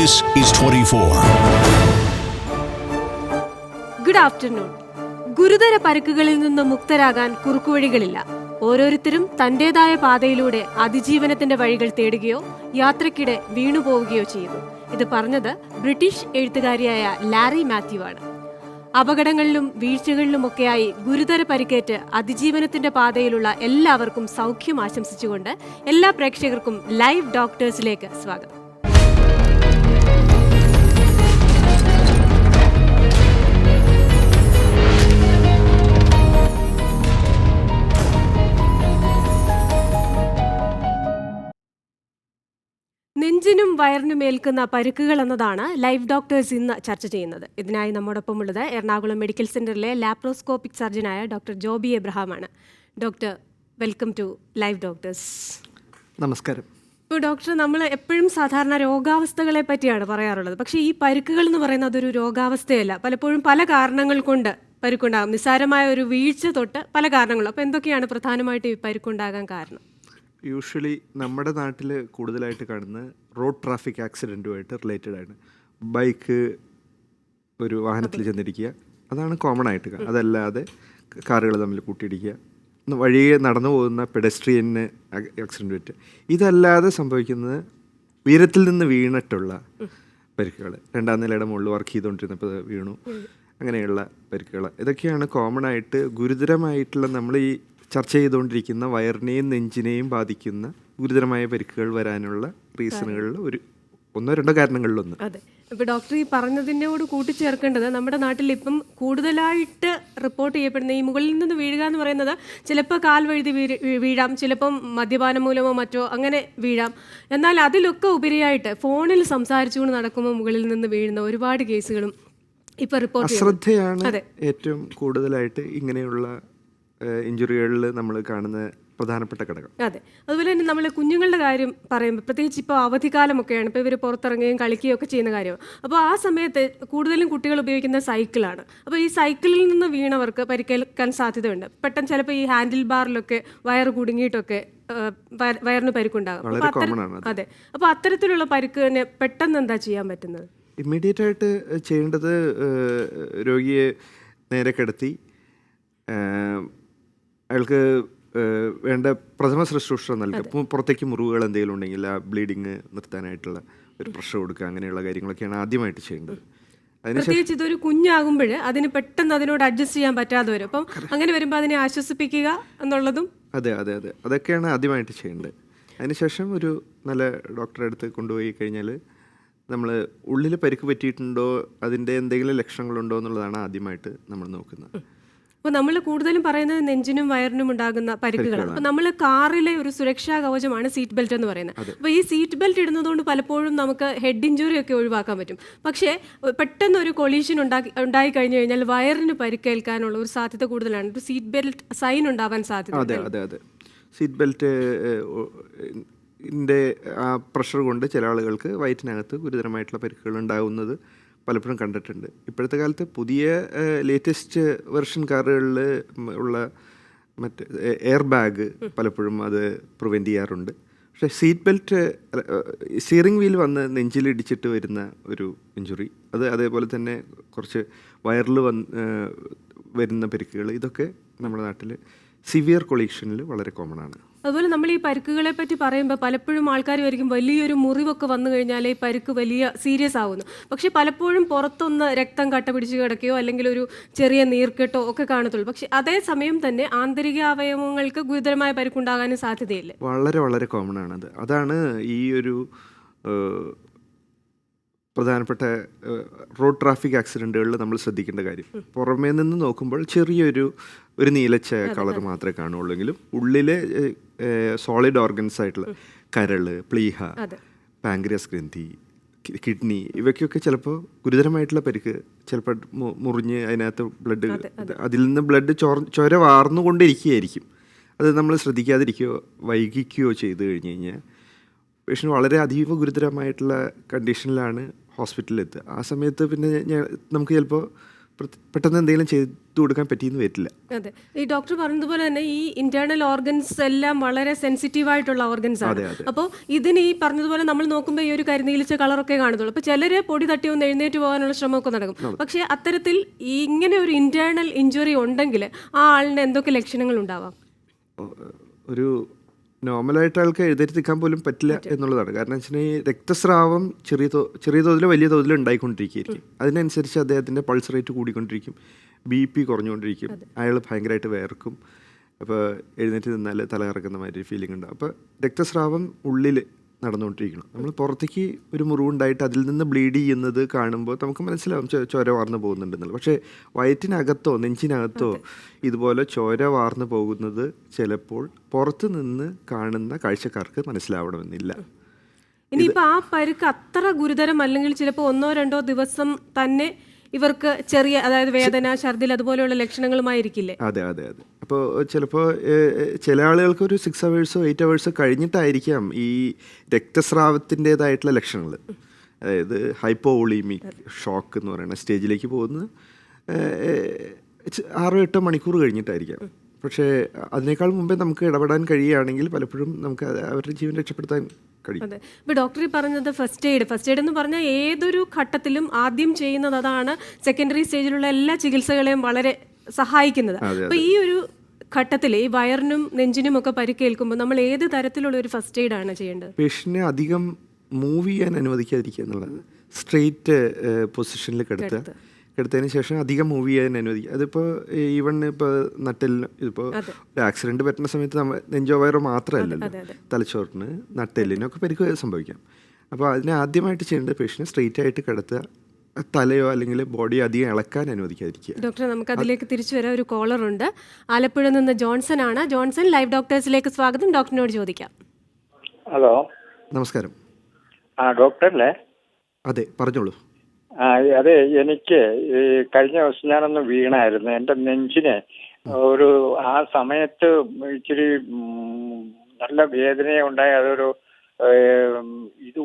This is 24. Good afternoon. ഗുരുതര പരുക്കുകളിൽ നിന്ന് മുക്തരാകാൻ കുറുക്കുവഴികളില്ല. ഓരോരുത്തരും തന്റേതായ പാതയിലൂടെ അതിജീവനത്തിന്റെ വഴികൾ തേടുകയോ യാത്രക്കിടെ വീണുപോവുകയോ ചെയ്യുന്നു. ഇത് പറഞ്ഞത് ബ്രിട്ടീഷ് എഴുത്തുകാരിയായ ലാരി മാത്യു ആണ്. അപകടങ്ങളിലും വീഴ്ചകളിലുമൊക്കെയായി ഗുരുതര പരിക്കേറ്റ് അതിജീവനത്തിന്റെ പാതയിലുള്ള എല്ലാവർക്കും സൗഖ്യം ആശംസിച്ചുകൊണ്ട് എല്ലാ പ്രേക്ഷകർക്കും ലൈവ് ഡോക്ടേഴ്സിലേക്ക് സ്വാഗതം. നെഞ്ചിനും വയറിനും ഏൽക്കുന്ന പരുക്കുകൾ എന്നതാണ് ലൈവ് ഡോക്ടേഴ്സ് ഇന്ന് ചർച്ച ചെയ്യുന്നത്. ഇതിനായി നമ്മോടൊപ്പമുള്ളത് എറണാകുളം മെഡിക്കൽ സെന്ററിലെ ലാപ്രോസ്കോപ്പിക് സർജനായ ഡോക്ടർ ജോബി എബ്രഹാമാണ്. Doctor, welcome to live doctors. നമസ്കാരം. ഇപ്പോൾ ഡോക്ടർ, നമ്മൾ എപ്പോഴും സാധാരണ രോഗാവസ്ഥകളെ പറ്റിയാണ് പറയാറുള്ളത്. പക്ഷേ ഈ പരുക്കുകൾ എന്ന് പറയുന്നത് അതൊരു രോഗാവസ്ഥയല്ല. പലപ്പോഴും പല കാരണങ്ങൾ കൊണ്ട് പരുക്കുണ്ടാകും. നിസ്സാരമായ ഒരു വീഴ്ച തൊട്ട് പല കാരണങ്ങളും. അപ്പോൾ എന്തൊക്കെയാണ് പ്രധാനമായിട്ട് ഈ പരുക്കുണ്ടാകാൻ കാരണം? യൂഷ്വലി നമ്മുടെ നാട്ടിൽ കൂടുതലായിട്ട് കാണുന്ന റോഡ് ട്രാഫിക് ആക്സിഡൻറ്റുമായിട്ട് റിലേറ്റഡ് ആണ്. ബൈക്ക് ഒരു വാഹനത്തിൽ ചെന്നിരിക്കുക, അതാണ് കോമൺ ആയിട്ട്. അതല്ലാതെ കാറുകൾ തമ്മിൽ കൂട്ടിയിടിക്കുക, വഴിയെ നടന്നു പോകുന്ന പെഡസ്ട്രിയന് ആക്സിഡൻറ്റ് പറ്റുക. ഇതല്ലാതെ സംഭവിക്കുന്നത് ഉയരത്തിൽ നിന്ന് വീണിട്ടുള്ള പരിക്കുകൾ, രണ്ടാം നിലയുടെ മുകളിൽ വർക്ക് ചെയ്തുകൊണ്ടിരുന്നപ്പോൾ വീണു, അങ്ങനെയുള്ള പരിക്കുകൾ. ഇതൊക്കെയാണ് കോമൺ ആയിട്ട് ഗുരുതരമായിട്ടുള്ള നമ്മൾ ഈ ചർച്ച ചെയ്തുകൊണ്ടിരിക്കുന്ന വയറിനെയും നെഞ്ചിനെയും ബാധിക്കുന്ന ഗുരുതരമായ പരിക്കുകൾ വരാനുള്ള റീസണുകളിൽ ഒന്നോ രണ്ടോ കാരണങ്ങളിലൊന്ന്. അതെ, ഇപ്പോൾ ഡോക്ടർ ഈ പറഞ്ഞതിനോട് കൂട്ടിച്ചേർക്കേണ്ടത് നമ്മുടെ നാട്ടിൽ ഇപ്പം കൂടുതലായിട്ട് റിപ്പോർട്ട് ചെയ്യപ്പെടുന്ന ഈ മുകളിൽ നിന്ന് വീഴുക എന്ന് പറയുന്നത് ചിലപ്പോൾ കാൽ വഴുതി വീഴാം, ചിലപ്പം മദ്യപാനം മൂലമോ മറ്റോ അങ്ങനെ വീഴാം. എന്നാൽ അതിലൊക്കെ ഉപരിയായിട്ട് ഫോണിൽ സംസാരിച്ചുകൊണ്ട് നടക്കുമ്പോൾ മുകളിൽ നിന്ന് വീഴുന്ന ഒരുപാട് കേസുകളും ഇപ്പോൾ റിപ്പോർട്ട് അശ്രദ്ധയാണ് ഏറ്റവും കൂടുതലായിട്ട് ഇങ്ങനെയുള്ള ഇഞ്ചുറികളിൽ നമ്മൾ കാണുന്ന പ്രധാനപ്പെട്ട ഘടകം. അതെ, അതുപോലെ തന്നെ നമ്മൾ കുഞ്ഞുങ്ങളുടെ കാര്യം പറയുമ്പോൾ, പ്രത്യേകിച്ച് ഇപ്പോൾ അവധിക്കാലമൊക്കെയാണ്, ഇപ്പോൾ ഇവർ പുറത്തിറങ്ങുകയും കളിക്കുകയും ഒക്കെ ചെയ്യുന്ന കാര്യമാണ്. അപ്പോൾ ആ സമയത്ത് കൂടുതലും കുട്ടികൾ ഉപയോഗിക്കുന്ന സൈക്കിളാണ്. അപ്പോൾ ഈ സൈക്കിളിൽ നിന്ന് വീണവർക്ക് പരിക്കേൽക്കാൻ സാധ്യതയുണ്ട്. പെട്ടെന്ന് ചിലപ്പോൾ ഈ ഹാൻഡിൽ ബാറിലൊക്കെ വയറ് കുടുങ്ങിയിട്ടൊക്കെ വയറിന് പരിക്കുണ്ടാകും. അതെ, അപ്പോൾ അത്തരത്തിലുള്ള പരിക്കിന് പെട്ടെന്ന് എന്താ ചെയ്യാൻ പറ്റുന്നത്? ഇമ്മീഡിയറ്റ് ആയിട്ട് ചെയ്യേണ്ടത് രോഗിയെ നേരെ കിടത്തി അയാൾക്ക് വേണ്ട പ്രഥമ ശുശ്രൂഷ നൽകുക. പുറത്തേക്ക് മുറിവുകൾ എന്തെങ്കിലും ഉണ്ടെങ്കിൽ ആ ബ്ലീഡിങ് നിർത്താനായിട്ടുള്ള ഒരു പ്രഷർ കൊടുക്കുക, അങ്ങനെയുള്ള കാര്യങ്ങളൊക്കെയാണ് ആദ്യമായിട്ട് ചെയ്യേണ്ടത്. പ്രത്യേകിച്ച് ഇതൊരു കുഞ്ഞാകുമ്പോൾ അതിന് പെട്ടെന്ന് അതിനോട് അഡ്ജസ്റ്റ് ചെയ്യാൻ പറ്റാതെ വരും. അപ്പം അങ്ങനെ വരുമ്പോൾ അതിനെ ആശ്വസിപ്പിക്കുക എന്നുള്ളതും അതെ അതൊക്കെയാണ് ആദ്യമായിട്ട് ചെയ്യേണ്ടത്. അതിനുശേഷം ഒരു നല്ല ഡോക്ടറെ അടുത്ത് കൊണ്ടുപോയി കഴിഞ്ഞാൽ നമ്മൾ ഉള്ളിൽ പരിക്ക് പറ്റിയിട്ടുണ്ടോ, അതിൻ്റെ എന്തെങ്കിലും ലക്ഷണങ്ങളുണ്ടോ എന്നുള്ളതാണ് ആദ്യമായിട്ട് നമ്മൾ നോക്കുന്നത്. അപ്പോൾ നമ്മൾ കൂടുതലും പറയുന്നത് നെഞ്ചിനും വയറിനും ഉണ്ടാകുന്ന പരിക്കുകളാണ്. അപ്പോൾ നമ്മൾ കാറിലെ ഒരു സുരക്ഷാ കവചമാണ് സീറ്റ് ബെൽറ്റ് എന്ന് പറയുന്നത്. അപ്പോൾ ഈ സീറ്റ് ബെൽറ്റ് ഇടുന്നതുകൊണ്ട് പലപ്പോഴും നമുക്ക് ഹെഡ് ഇഞ്ചുറി ഒക്കെ ഒഴിവാക്കാൻ പറ്റും. പക്ഷേ പെട്ടെന്ന് ഒരു കൊളീഷൻ ഉണ്ടായി കഴിഞ്ഞു കഴിഞ്ഞാൽ വയറിന് പരിക്കേൽക്കാനുള്ള ഒരു സാധ്യത കൂടുതലാണ്. ഒരു സീറ്റ് ബെൽറ്റ് സൈൻ ഉണ്ടാവാൻ സാധ്യത. അതെ സീറ്റ് ബെൽറ്റ് ആ പ്രഷർ കൊണ്ട് ചില ആളുകൾക്ക് വയറ്റിനകത്ത് ഗുരുതരമായിട്ടുള്ള പരിക്കുകൾ ഉണ്ടാകുന്നത് പലപ്പോഴും കണ്ടിട്ടുണ്ട്. ഇപ്പോഴത്തെ കാലത്ത് പുതിയ ലേറ്റസ്റ്റ് വെർഷൻ കാറുകളിൽ ഉള്ള മറ്റ് എയർ ബാഗ് പലപ്പോഴും അത് പ്രിവെൻറ്റ് ചെയ്യാറുണ്ട്. പക്ഷേ സീറ്റ് ബെൽറ്റ് സ്റ്റിയറിംഗ് വീൽ വന്ന് നെഞ്ചിലിടിച്ചിട്ട് വരുന്ന ഒരു ഇഞ്ചുറി, അതേപോലെ തന്നെ കുറച്ച് വയറിൽ വരുന്ന പരിക്കുകൾ, ഇതൊക്കെ നമ്മുടെ നാട്ടിൽ സിവിയർ കൊളീഷനിൽ വളരെ കോമൺ ആണ്. അതുപോലെ നമ്മൾ ഈ പരുക്കുകളെ പറ്റി പറയുമ്പോൾ പലപ്പോഴും ആൾക്കാർ വരിക്കും വലിയൊരു മുറിവൊക്കെ വന്നു കഴിഞ്ഞാൽ ഈ പരുക്ക് വലിയ സീരിയസ് ആവുന്നു. പക്ഷെ പലപ്പോഴും പുറത്തൊന്ന് രക്തം കട്ട പിടിച്ച് കിടക്കുകയോ അല്ലെങ്കിൽ ഒരു ചെറിയ നീർക്കെട്ടോ ഒക്കെ കാണത്തുള്ളൂ. പക്ഷെ അതേസമയം തന്നെ ആന്തരിക അവയവങ്ങൾക്ക് ഗുരുതരമായ പരുക്കുണ്ടാകാനും സാധ്യതയില്ല. വളരെ വളരെ കോമൺ ആണത്. അതാണ് ഈ ഒരു പ്രധാനപ്പെട്ട റോഡ് ട്രാഫിക് ആക്സിഡൻറ്റുകളിൽ നമ്മൾ ശ്രദ്ധിക്കേണ്ട കാര്യം. പുറമേ നിന്ന് നോക്കുമ്പോൾ ചെറിയൊരു നീലച്ച കളർ മാത്രമേ കാണുള്ളൂവെങ്കിലും ഉള്ളിലെ സോളിഡ് ഓർഗൻസ് ആയിട്ടുള്ള കരള്, പ്ലീഹ, പാങ്ക്രിയാസ് ഗ്രന്ഥി, കിഡ്നി, ഇവയ്ക്കൊക്കെ ചിലപ്പോൾ ഗുരുതരമായിട്ടുള്ള പരിക്ക്, ചിലപ്പോൾ മുറിഞ്ഞ് അതിനകത്ത് ബ്ലഡ്, അതിൽ നിന്ന് ബ്ലഡ് ചോര വാർന്നുകൊണ്ടിരിക്കുകയായിരിക്കും. അത് നമ്മൾ ശ്രദ്ധിക്കാതിരിക്കുകയോ വൈകിക്കുകയോ ചെയ്തു കഴിഞ്ഞ് കഴിഞ്ഞാൽ പേഷ്യൻ്റ് വളരെ അതീവ ഗുരുതരമായിട്ടുള്ള കണ്ടീഷനിലാണ് ഹോസ്പിറ്റലിൽ എത്തുക. ആ സമയത്ത് പിന്നെ നമുക്ക് ചിലപ്പോൾ പെട്ടെന്ന് എന്തെങ്കിലും ചെയ്തു കൊടുക്കാൻ പറ്റിയെന്ന് വരില്ല. അതെ, ഈ ഡോക്ടർ പറഞ്ഞതുപോലെ തന്നെ ഈ ഇന്റേണൽ ഓർഗൻസ് എല്ലാം വളരെ സെൻസിറ്റീവ് ആയിട്ടുള്ള ഓർഗൻസ് ആണ്. അപ്പോൾ ഇതിന് ഈ പറഞ്ഞതുപോലെ നമ്മൾ നോക്കുമ്പോൾ ഈ ഒരു കരിനീലിച്ച കളറൊക്കെ കാണുന്നുള്ളൂ. അപ്പോൾ ചിലര് പൊടി തട്ടി ഒന്ന് എഴുന്നേറ്റ് പോകാനുള്ള ശ്രമമൊക്കെ നടക്കും. പക്ഷേ അത്തരത്തിൽ ഇങ്ങനെ ഒരു ഇന്റേണൽ ഇഞ്ചുറി ഉണ്ടെങ്കിൽ ആ ആളിന് എന്തൊക്കെ ലക്ഷണങ്ങൾ ഉണ്ടാവാം? ഒരു നോർമലായിട്ട് ആൾക്ക് എഴുന്നേറ്റ് നിൽക്കാൻ പോലും പറ്റില്ല എന്നുള്ളതാണ്. കാരണം വെച്ചിട്ടുണ്ടെങ്കിൽ രക്തസ്രാവം ചെറിയ തോതിലോ വലിയ തോതിലോ ഉണ്ടായിക്കൊണ്ടിരിക്കുകയായിരിക്കും. അതിനനുസരിച്ച് അദ്ദേഹത്തിൻ്റെ പൾസ് റേറ്റ് കൂടിക്കൊണ്ടിരിക്കും, BP കുറഞ്ഞുകൊണ്ടിരിക്കും, അയാൾ ഭയങ്കരമായിട്ട് വേർക്കും. അപ്പോൾ എഴുന്നേറ്റ് നിന്നാൽ തല കറക്കുന്ന മാതിരി ഫീലിംഗ് ഉണ്ടാകും. അപ്പോൾ രക്തസ്രാവം ഉള്ളിൽ നടന്നുകൊണ്ടിരിക്കണം. നമ്മൾ പുറത്തേക്ക് ഒരു മുറിവുണ്ടായിട്ട് അതിൽ നിന്ന് ബ്ലീഡ് ചെയ്യുന്നത് കാണുമ്പോൾ നമുക്ക് മനസ്സിലാവും ചോര വാർന്നു പോകുന്നുണ്ടെന്നുള്ളത്. പക്ഷേ വയറ്റിനകത്തോ നെഞ്ചിനകത്തോ ഇതുപോലെ ചോര വാർന്നു പോകുന്നത് ചിലപ്പോൾ പുറത്ത് നിന്ന് കാണുന്ന കാഴ്ചക്കാർക്ക് മനസ്സിലാവണമെന്നില്ല. ഇനിയിപ്പോൾ ആ പരുക്ക് അത്ര ഗുരുതരം അല്ലെങ്കിൽ ചിലപ്പോൾ 1-2 ദിവസം തന്നെ ഇവർക്ക് ചെറിയ, അതായത് വേദന, ഛർദിൽ അതുപോലെയുള്ള ലക്ഷണങ്ങളുമായിരിക്കില്ലേ? അതെ. അപ്പോൾ ചിലപ്പോൾ ചില ആളുകൾക്ക് ഒരു 6 hours 8 hours കഴിഞ്ഞിട്ടായിരിക്കാം ഈ രക്തസ്രാവത്തിൻ്റെതായിട്ടുള്ള ലക്ഷണങ്ങൾ, അതായത് ഹൈപ്പോവോളീമിക് ഷോക്ക് എന്ന് പറയുന്ന സ്റ്റേജിലേക്ക് പോകുന്നത് 6-8 മണിക്കൂർ കഴിഞ്ഞിട്ടായിരിക്കാം. പക്ഷേ അതിനേക്കാൾ മുമ്പേ നമുക്ക് ഇടപെടാൻ കഴിയുകയാണെങ്കിൽ പലപ്പോഴും നമുക്ക് അവരുടെ ജീവൻ രക്ഷപ്പെടുത്താൻ കഴിയും. അതെ, ഇപ്പോൾ ഡോക്ടർ പറഞ്ഞത് ഫസ്റ്റ് എയ്ഡ് എന്ന് പറഞ്ഞാൽ ഏതൊരു ഘട്ടത്തിലും ആദ്യം ചെയ്യുന്നത് അതാണ്. സെക്കൻഡറി സ്റ്റേജിലുള്ള എല്ലാ ചികിത്സകളെയും വളരെ സഹായിക്കുന്നത്. അപ്പോൾ ഈ ഒരു ഘട്ടത്തിൽ ഈ വയറിനും നെഞ്ചിനും ഒക്കെ പരിക്കേൽക്കുമ്പോൾ നമ്മൾ ഏത് തരത്തിലുള്ള ഒരു ഫസ്റ്റ് എയ്ഡ് ആണ് ചെയ്യേണ്ടത്? പേഷ്യന്റിനെ അധികം മൂവ് ചെയ്യാൻ അനുവദിക്കാതിരിക്കുക എന്നുള്ളത്. സ്ട്രെയിറ്റ് പൊസിഷനിൽ കിടത്തതിന് ശേഷം അധികം മൂവ് ചെയ്യാൻ അനുവദിക്കുക. അതിപ്പോൾ ഈവൺ ഇപ്പോൾ നട്ടെല്ലിന് ഇതിപ്പോൾ ഒരു ആക്സിഡൻറ്റ് പറ്റുന്ന സമയത്ത് നമ്മൾ നെഞ്ചോ വയറോ മാത്രമല്ലല്ലോ, തലച്ചോറിന് നട്ടെല്ലിനൊക്കെ പരിക്ക് സംഭവിക്കാം. അപ്പോൾ അതിനെ ആദ്യമായിട്ട് ചെയ്യേണ്ടത് പേഷ്യനെ സ്ട്രെയിറ്റ് ആയിട്ട് കിടത്തുക, തലയോ അല്ലെങ്കിൽ ബോഡിയോ അധികം ഇളക്കാൻ അനുവദിക്കാതിരിക്കുക. ഡോക്ടർ, നമുക്ക് അതിലേക്ക് തിരിച്ചു വരാൻ ഒരു കോളർ ഉണ്ട്. ആലപ്പുഴ നിന്ന് ജോൺസൺ ആണ്. ജോൺസൺ, ലൈവ് ഡോക്ടേഴ്സിലേക്ക് സ്വാഗതം. ഡോക്ടറിനോട് ചോദിക്കാം. ഹലോ, നമസ്കാരം. ഡോക്ടറല്ലേ? അതെ, പറഞ്ഞോളൂ. അതെ, എനിക്ക് ഈ കഴിഞ്ഞ ദിവസം ഞാനൊന്ന് വീണായിരുന്നു. എൻ്റെ നെഞ്ചിന് ഒരു ആ സമയത്ത് ഇച്ചിരി നല്ല വേദനയുണ്ടായി, അതൊരു ഇത്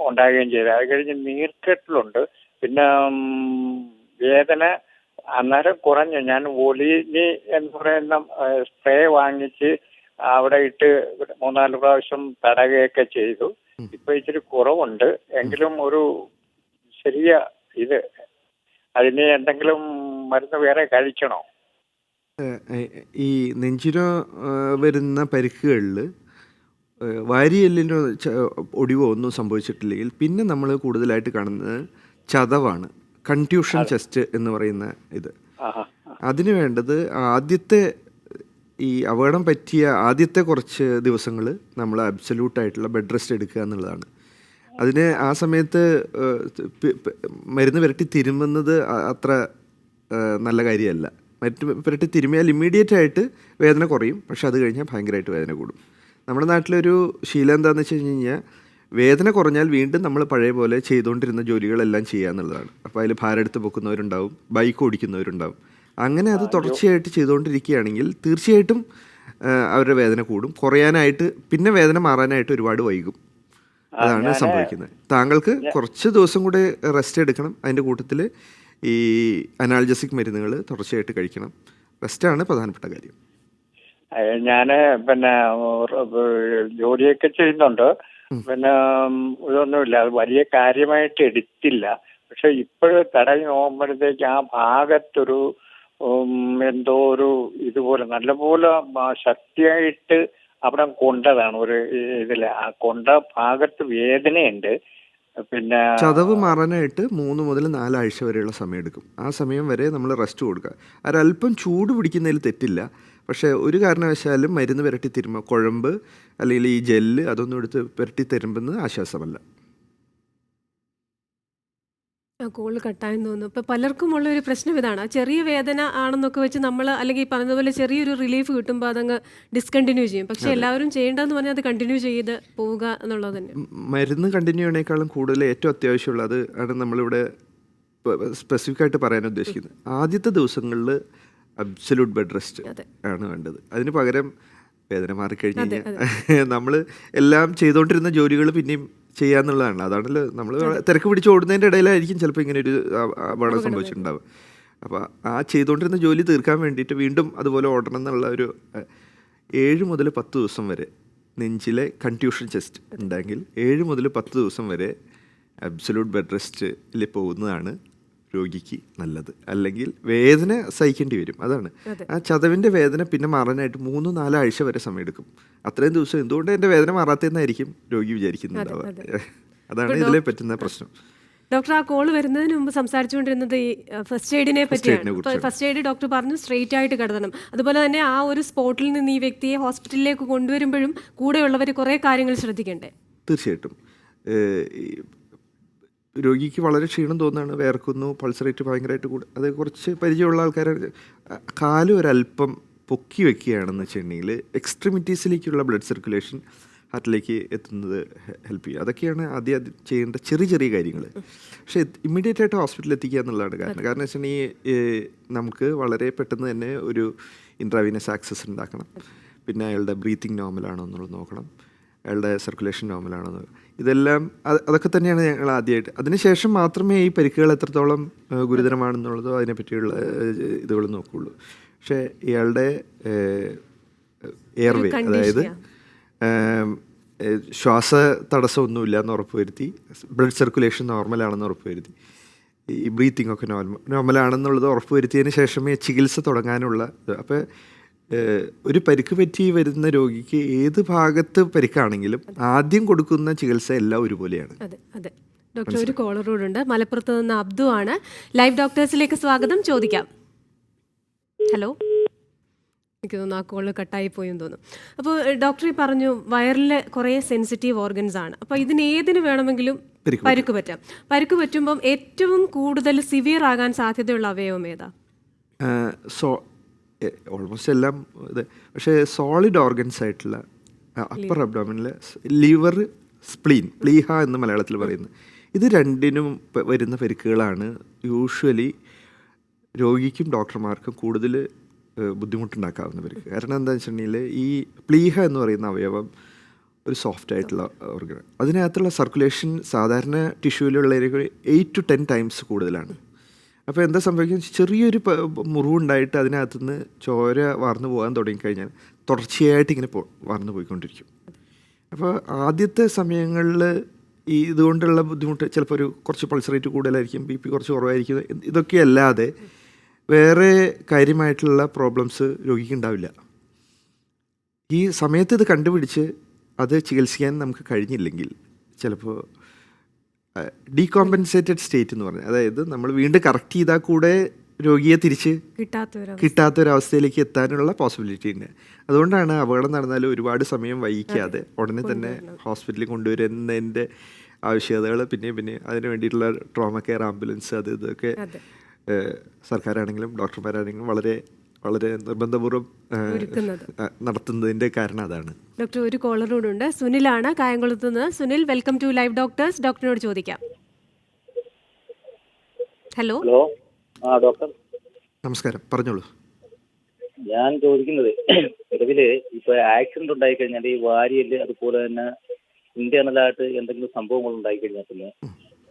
ഉണ്ടാകുകയും ചെയ്തു. അത് കഴിഞ്ഞ് നീർക്കെട്ടിലുണ്ട്, പിന്നെ വേദന അന്നേരം കുറഞ്ഞു. ഞാൻ ഒലിനി എന്ന് പറയുന്ന സ്പ്രേ വാങ്ങിച്ച് അവിടെ ഇട്ട് 3-4 പ്രാവശ്യം തടയുകയൊക്കെ ചെയ്തു. ഇപ്പൊ ഇച്ചിരി കുറവുണ്ട്, എങ്കിലും ഒരു ചെറിയ ഇത്, അതിന് എന്തെങ്കിലും മരുന്ന് വേറെ കഴിക്കണോ? ഈ നെഞ്ചിനോ വരുന്ന പരിക്കുകളിൽ വാരിയെല്ലിനോ ഒടിവോ ഒന്നും സംഭവിച്ചിട്ടില്ലെങ്കിൽ പിന്നെ നമ്മൾ കൂടുതലായിട്ട് കാണുന്നത് ചതവാണ്, കൺട്യൂഷൻ ചെസ്റ്റ് എന്ന് പറയുന്ന ഇത്. അതിന് വേണ്ടത് ആദ്യത്തെ ഈ അപകടം പറ്റിയ ആദ്യത്തെ കുറച്ച് ദിവസങ്ങൾ നമ്മൾ അബ്സല്യൂട്ടായിട്ടുള്ള ബെഡ് റെസ്റ്റ് എടുക്കുക എന്നുള്ളതാണ്. അതിന് ആ സമയത്ത് മരുന്ന് പുരട്ടി തിരുമുന്നത് അത്ര നല്ല കാര്യമല്ല. മരുന്ന് പുരട്ടി തിരുമിയാൽ ഇമ്മീഡിയറ്റ് ആയിട്ട് വേദന കുറയും, പക്ഷെ അത് കഴിഞ്ഞാൽ ഭയങ്കരമായിട്ട് വേദന കൂടും. നമ്മുടെ നാട്ടിലൊരു ശീലം എന്താണെന്ന് വെച്ച് കഴിഞ്ഞാൽ വേദന കുറഞ്ഞാൽ വീണ്ടും നമ്മൾ പഴയ പോലെ ചെയ്തുകൊണ്ടിരുന്ന ജോലികളെല്ലാം ചെയ്യുക എന്നുള്ളതാണ്. അപ്പോൾ അതിൽ ഭാരെടുത്ത് പൊക്കുന്നവരുണ്ടാവും, ബൈക്ക് ഓടിക്കുന്നവരുണ്ടാവും. അങ്ങനെ അത് തുടർച്ചയായിട്ട് ചെയ്തുകൊണ്ടിരിക്കുകയാണെങ്കിൽ തീർച്ചയായിട്ടും അവരുടെ വേദന കൂടും. കുറയാനായിട്ട് പിന്നെ വേദന മാറാനായിട്ട് ഒരുപാട് വൈകും. അതാണ് സംഭവിക്കുന്നത്. താങ്കൾക്ക് കുറച്ച് ദിവസം കൂടെ റെസ്റ്റ് എടുക്കണം. അതിൻ്റെ കൂട്ടത്തിൽ ഈ അനാൾജസിക് മരുന്നുകൾ തുടർച്ചയായിട്ട് കഴിക്കണം. റെസ്റ്റാണ് പ്രധാനപ്പെട്ട കാര്യം. ഞാൻ പിന്നെ ജോലിയൊക്കെ ചെയ്യുന്നുണ്ട്, പിന്നെ ഇതൊന്നുമില്ല, അത് വലിയ കാര്യമായിട്ട് എടുത്തില്ല. പക്ഷെ ഇപ്പോഴും തടവി നോക്കുമ്പോഴത്തേക്ക് ആ ഭാഗത്തൊരു എന്തോ ഒരു ഇതുപോലെ നല്ലപോലെ ശക്തിയായിട്ട് അവിടെ കൊണ്ടതാണ് ഒരു ഇതില്. ആ കൊണ്ട ഭാഗത്ത് വേദനയുണ്ട്. പിന്നെ ചതവ് മാറാനായിട്ട് 3 മുതൽ 4 ആഴ്ച വരെയുള്ള സമയം എടുക്കും. ആ സമയം വരെ നമ്മൾ റെസ്റ്റ് കൊടുക്കുക. ഒരല്പം ചൂട് പിടിക്കുന്നതിൽ തെറ്റില്ല, പക്ഷേ ഒരു കാരണവശാലും മരുന്ന് പുരട്ടി തിരുമ്പ, കുഴമ്പ് അല്ലെങ്കിൽ ഈ ജെല്ല് അതൊന്നും എടുത്ത് പുരട്ടി തിരുമ്പുന്നത് ആശ്വാസമല്ല. കോള് കട്ടായെന്ന് തോന്നുന്നു. ഇപ്പോൾ പലർക്കും ഉള്ളൊരു പ്രശ്നം ഇതാണ്, ചെറിയ വേദന ആണെന്നൊക്കെ വെച്ച് നമ്മൾ അല്ലെങ്കിൽ പറഞ്ഞതുപോലെ ചെറിയൊരു റിലീഫ് കിട്ടുമ്പോൾ അതങ്ങ് ഡിസ്കണ്ടിന്യൂ ചെയ്യും. പക്ഷെ എല്ലാവരും ചെയ്യേണ്ടതെന്ന് പറഞ്ഞാൽ അത് കണ്ടിന്യൂ ചെയ്ത് പോവുക എന്നുള്ളത് തന്നെ. മരുന്ന് കണ്ടിന്യൂ ചെയ്യണേക്കാളും കൂടുതൽ ഏറ്റവും അത്യാവശ്യമുള്ളത് ആണ് നമ്മളിവിടെ സ്പെസിഫിക് ആയിട്ട് പറയാൻ ഉദ്ദേശിക്കുന്നത്. ആദ്യത്തെ ദിവസങ്ങളിൽ അബ്സല്യൂട്ട് ബെഡ് റെസ്റ്റ് ആണ് വേണ്ടത്. അതിന് പകരം വേദന മാറിക്കഴിഞ്ഞ് കഴിഞ്ഞാൽ നമ്മൾ എല്ലാം ചെയ്തുകൊണ്ടിരുന്ന ജോലികൾ പിന്നെയും ചെയ്യാന്നുള്ളതാണ്. അതാണല്ലോ നമ്മൾ തിരക്ക് പിടിച്ച് ഓടുന്നതിൻ്റെ ഇടയിലായിരിക്കും ചിലപ്പോൾ ഇങ്ങനെ ഒരു അപകടം സംഭവിച്ചിട്ടുണ്ടാവും. അപ്പോൾ ആ ചെയ്തുകൊണ്ടിരുന്ന ജോലി തീർക്കാൻ വേണ്ടിയിട്ട് വീണ്ടും അതുപോലെ ഓടണം എന്നുള്ള ഒരു 7 മുതൽ 10 ദിവസം വരെ നെഞ്ചിലെ കൺട്യൂഷൻ ചെസ്റ്റ് ഉണ്ടെങ്കിൽ 7 മുതൽ 10 ദിവസം വരെ അബ്സല്യൂട്ട് ബെഡ് റെസ്റ്റിൽ പോകുന്നതാണ് രോഗിക്ക് നല്ലത്. അല്ലെങ്കിൽ വേദന സഹിക്കേണ്ടി വരും. അതാണ് ആ ചതവിൻ്റെ വേദന പിന്നെ മാറാനായിട്ട് 3-4 ആഴ്ച വരെ സമയമെടുക്കും. അത്രയും ദിവസം എന്തുകൊണ്ട് എൻ്റെ വേദന മാറാത്തതെന്നായിരിക്കും രോഗി വിചാരിക്കുന്നുണ്ടാവുക. അതാണ് ഇതിലെ പറ്റുന്ന പ്രശ്നം. ഡോക്ടർ, ആ കോള് വരുന്നതിന് മുമ്പ് സംസാരിച്ചുകൊണ്ടിരുന്നത് ഈ ഫസ്റ്റ് എയ്ഡിനെ പറ്റിയാണ്. ഫസ്റ്റ് എയ്ഡ് ഡോക്ടർ പറഞ്ഞു സ്ട്രെയിറ്റ് ആയിട്ട് കിടത്തണം. അതുപോലെ തന്നെ ആ ഒരു സ്പോട്ടിൽ നിന്ന് ഈ വ്യക്തിയെ ഹോസ്പിറ്റലിലേക്ക് കൊണ്ടുവരുമ്പോഴും കൂടെയുള്ളവർ കുറേ കാര്യങ്ങൾ ശ്രദ്ധിക്കണ്ടേ? തീർച്ചയായിട്ടും. രോഗിക്ക് വളരെ ക്ഷീണം തോന്നുകയാണ്, വേർക്കുന്നു, പൾസ് റേറ്റ് ഭയങ്കരമായിട്ട് കൂടും. അത് കുറച്ച് പരിചയമുള്ള ആൾക്കാർ കാല് ഒരല്പം പൊക്കി വെക്കുകയാണെന്ന് വെച്ചിട്ടുണ്ടെങ്കിൽ എക്സ്ട്രിമിറ്റീസിലേക്കുള്ള ബ്ലഡ് സർക്കുലേഷൻ ഹാർട്ടിലേക്ക് എത്തുന്നത് ഹെൽപ്പ് ചെയ്യും. അതൊക്കെയാണ് ആദ്യം ചെയ്യേണ്ട ചെറിയ ചെറിയ കാര്യങ്ങൾ. പക്ഷേ ഇമ്മീഡിയറ്റ് ആയിട്ട് ഹോസ്പിറ്റലിൽ എത്തിക്കുക എന്നുള്ളതാണ് കാരണം വെച്ചിട്ടുണ്ടെങ്കിൽ നമുക്ക് വളരെ പെട്ടെന്ന് തന്നെ ഒരു ഇൻട്രാവീനസ് ആക്സസ് ഉണ്ടാക്കണം. പിന്നെ അയാളുടെ ബ്രീത്തിങ് നോർമലാണോ എന്നുള്ളത് നോക്കണം, അയാളുടെ സർക്കുലേഷൻ നോർമലാണോ എന്ന്. ഇതെല്ലാം അതൊക്കെ തന്നെയാണ് ഞങ്ങൾ ആദ്യമായിട്ട്. അതിനുശേഷം മാത്രമേ ഈ പരിക്കുകൾ എത്രത്തോളം ഗുരുതരമാണെന്നുള്ളതോ അതിനെപ്പറ്റിയുള്ള ഇതുകൾ നോക്കുകയുള്ളൂ. പക്ഷേ ഇയാളുടെ എയർവേ, അതായത് ശ്വാസ തടസ്സമൊന്നുമില്ല എന്ന് ഉറപ്പുവരുത്തി, ബ്ലഡ് സർക്കുലേഷൻ നോർമലാണെന്ന് ഉറപ്പുവരുത്തി, ഈ ബ്രീത്തിങ് ഒക്കെ നോർമലാണെന്നുള്ളത് ഉറപ്പുവരുത്തിയതിന് ശേഷമേ ചികിത്സ തുടങ്ങാനുള്ള. അപ്പോൾ ഒരു പരിക്ക് പറ്റി വരുന്ന രോഗിക്ക് ഏത് ഭാഗത്ത് പരിക്കാണെങ്കിലും ആദ്യം കൊടുക്കുന്ന ചികിത്സ എല്ലാം ഒരുപോലെയാണ്. അതെ അതെ ഡോക്ടർ, ഒരു കോളറോടുണ്ട്. മലപ്പുറത്ത് നിന്ന് അബ്ദു ആണ്. ലൈവ് ഡോക്ടേഴ്സിലേക്ക് സ്വാഗതം. ചോദിക്കാം. ഹലോ, എനിക്ക് തോന്നുന്നു ആ കോള് കട്ടായി പോയെന്ന് തോന്നുന്നു. അപ്പോൾ ഡോക്ടർ പറഞ്ഞു വയറിലെ കുറേ സെൻസിറ്റീവ് ഓർഗൻസ് ആണ്. അപ്പോൾ ഇതിന് ഏതിന് വേണമെങ്കിലും പരുക്ക് പറ്റാം. പരുക്ക് പറ്റുമ്പം ഏറ്റവും കൂടുതൽ സിവിയർ ആകാൻ സാധ്യതയുള്ള അവയവം ഏതാ? ഓൾമോസ്റ്റ് എല്ലാം ഇത്. പക്ഷേ സോളിഡ് ഓർഗൻസ് ആയിട്ടുള്ള അപ്പർ അബ്ഡോമിനിൽ ലിവർ, സ്പ്ലീൻ, പ്ലീഹ എന്ന് മലയാളത്തിൽ പറയുന്നത്, ഇത് രണ്ടിനും വരുന്ന പരിക്കുകളാണ് യൂഷ്വലി രോഗിക്കും ഡോക്ടർമാർക്കും കൂടുതൽ ബുദ്ധിമുട്ടുണ്ടാക്കാവുന്ന പരിക്ക്. കാരണം എന്താണെന്ന് വെച്ചിട്ടുണ്ടെങ്കിൽ ഈ പ്ലീഹ എന്ന് പറയുന്ന അവയവം ഒരു സോഫ്റ്റ് ആയിട്ടുള്ള ഓർഗൻ. അതിനകത്തുള്ള സർക്കുലേഷൻ സാധാരണ ടിഷ്യൂവിലുള്ളതിനേക്കാൾ 8 to 10 times കൂടുതലാണ്. അപ്പോൾ എന്താ സംഭവിക്കുന്നത്, ചെറിയൊരു മുറിവുണ്ടായിട്ട് അതിനകത്തുനിന്ന് ചോര വാർന്നു പോകാൻ തുടങ്ങിക്കഴിഞ്ഞാൽ തുടർച്ചയായിട്ട് ഇങ്ങനെ വാർന്നു പോയിക്കൊണ്ടിരിക്കും. അപ്പോൾ ആദ്യത്തെ സമയങ്ങളിൽ ഈ ഇതുകൊണ്ടുള്ള ബുദ്ധിമുട്ട് ചിലപ്പോൾ കുറച്ച് പൾസ് റേറ്റ് കൂടുതലായിരിക്കും, BP കുറച്ച് കുറവായിരിക്കും. ഇതൊക്കെ അല്ലാതെ വേറെ കാര്യമായിട്ടുള്ള പ്രോബ്ലംസ് രോഗിക്ക് ഉണ്ടാവില്ല. ഈ സമയത്ത് ഇത് കണ്ടുപിടിച്ച് അത് ചികിത്സിക്കാൻ നമുക്ക് കഴിഞ്ഞില്ലെങ്കിൽ ചിലപ്പോൾ ഡീകോമ്പൻസേറ്റഡ് സ്റ്റേറ്റ് എന്ന് പറഞ്ഞാൽ, അതായത് നമ്മൾ വീണ്ടും കറക്റ്റ് ചെയ്താൽ കൂടെ രോഗിയെ തിരിച്ച് കിട്ടാത്തൊരവസ്ഥയിലേക്ക് എത്താനുള്ള പോസിബിലിറ്റി ഉണ്ട്. അതുകൊണ്ടാണ് അപകടം നടന്നാലും ഒരുപാട് സമയം വൈകിക്കാതെ ഉടനെ തന്നെ ഹോസ്പിറ്റലിൽ കൊണ്ടുവരുന്നതിൻ്റെ ആവശ്യകതകൾ പിന്നെ അതിന് വേണ്ടിയിട്ടുള്ള ട്രോമ കെയർ ആംബുലൻസ് അത് ഇതൊക്കെ സർക്കാരാണെങ്കിലും ഡോക്ടർമാരാണെങ്കിലും വളരെ വളരെ നിർബന്ധപൂർവ്വം നടത്തുന്നതിൻ്റെ കാരണം അതാണ്. ഡോക്ടർ, ഒരു കോളറോടുണ്ട്. സുനിലാണ് കായംകുളത്ത് നിന്ന്. Sunil, welcome to live doctors. ഡോക്ടറിനോട് ചോദിക്കാം. ഹലോ. ഡോക്ടർ നമസ്കാരം, പറഞ്ഞോളൂ. ഞാൻ ചോദിക്കുന്നത്, നിലവില് ഇപ്പൊ ആക്സിഡന്റ് ഉണ്ടായി കഴിഞ്ഞാൽ ഈ വാരിയല് അതുപോലെ തന്നെ ഇന്റേണലായിട്ട് എന്തെങ്കിലും സംഭവങ്ങൾ ഉണ്ടായി കഴിഞ്ഞാൽ പിന്നെ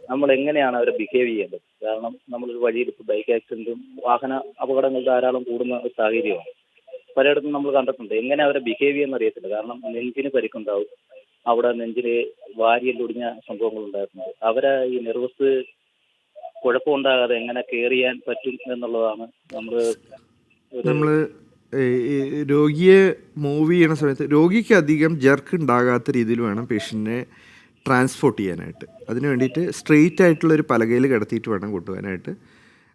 നമ്മൾ എങ്ങനെയാണ് അവരെ ബിഹേവ് ചെയ്യേണ്ടത്? കാരണം നമ്മളൊരു വഴിയിൽ ഇപ്പോൾ ബൈക്ക് ആക്സിഡന്റും വാഹന അപകടങ്ങൾ ധാരാളം കൂടുന്ന ഒരു സാഹചര്യമാണ്. പലയിടത്തും നമ്മൾ കണ്ടിട്ടുണ്ട്. എങ്ങനെ അവരെ ബിഹേവ് ചെയ്യുന്ന അറിയത്തില്ല. കാരണം നെഞ്ചിന് പരിക്കുണ്ടാവും, അവിടെ നെഞ്ചിന് വാരിയല്ലൊടിഞ്ഞ സംഭവങ്ങൾ ഉണ്ടായിരുന്നു. അവരെ ഈ നെർവസ് കുഴപ്പമുണ്ടാകാതെ എങ്ങനെ കെയർ ചെയ്യാൻ പറ്റും എന്നുള്ളതാണ് നമ്മൾ രോഗിയെ മൂവ് ചെയ്യുന്ന സമയത്ത് രോഗിക്ക് അധികം ജർക്ക് ഉണ്ടാകാത്ത രീതിയിൽ വേണം പേഷ്യൻറ്റിനെ ട്രാൻസ്പോർട്ട് ചെയ്യാനായിട്ട്. അതിന് വേണ്ടിയിട്ട് സ്ട്രെയിറ്റ് ആയിട്ടുള്ളൊരു പലകയിൽ കിടത്തിയിട്ട് വേണം കൊണ്ടുപോകാനായിട്ട്.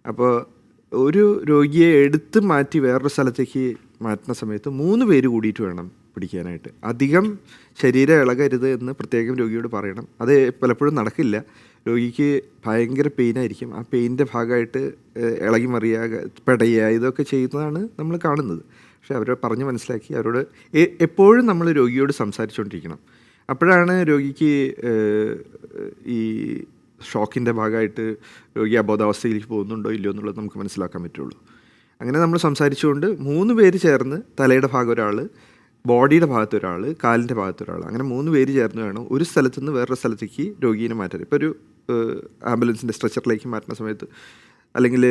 അപ്പോൾ ഒരു രോഗിയെ എടുത്ത് മാറ്റി വേറൊരു സ്ഥലത്തേക്ക് മാറ്റുന്ന സമയത്ത് 3 പേര് കൂടിയിട്ട് വേണം പിടിക്കാനായിട്ട്. അധികം ശരീരം ഇളകരുത് എന്ന് പ്രത്യേകം രോഗിയോട് പറയണം. അത് പലപ്പോഴും നടക്കില്ല. രോഗിക്ക് ഭയങ്കര പെയിനായിരിക്കും. ആ പെയിൻ്റെ ഭാഗമായിട്ട് ഇളകി മറിയുക, പെടയുക, ഇതൊക്കെ ചെയ്യുന്നതാണ് നമ്മൾ കാണുന്നത്. പക്ഷെ അവരെ പറഞ്ഞ് മനസ്സിലാക്കി അവരോട് എപ്പോഴും നമ്മൾ രോഗിയോട് സംസാരിച്ചുകൊണ്ടിരിക്കണം. അപ്പോഴാണ് രോഗിക്ക് ഈ ഷോക്കിൻ്റെ ഭാഗമായിട്ട് രോഗി അബോധാവസ്ഥയിലേക്ക് പോകുന്നുണ്ടോ ഇല്ലയോ എന്നുള്ളത് നമുക്ക് മനസ്സിലാക്കാൻ പറ്റുള്ളൂ. അങ്ങനെ നമ്മൾ സംസാരിച്ചുകൊണ്ട് 3 പേര് ചേർന്ന് തലയുടെ ഭാഗം ഒരാൾ, ബോഡിയുടെ ഭാഗത്ത് ഒരാൾ, കാലിൻ്റെ ഭാഗത്ത് ഒരാൾ, അങ്ങനെ 3 പേര് ചേർന്ന് വേണം ഒരു സ്ഥലത്ത് നിന്ന് വേറൊരു സ്ഥലത്തേക്ക് രോഗീനെ മാറ്റാൻ. ഇപ്പോൾ ഒരു ആംബുലൻസിൻ്റെ സ്ട്രെച്ചറിലേക്ക് മാറ്റുന്ന സമയത്ത് അല്ലെങ്കിൽ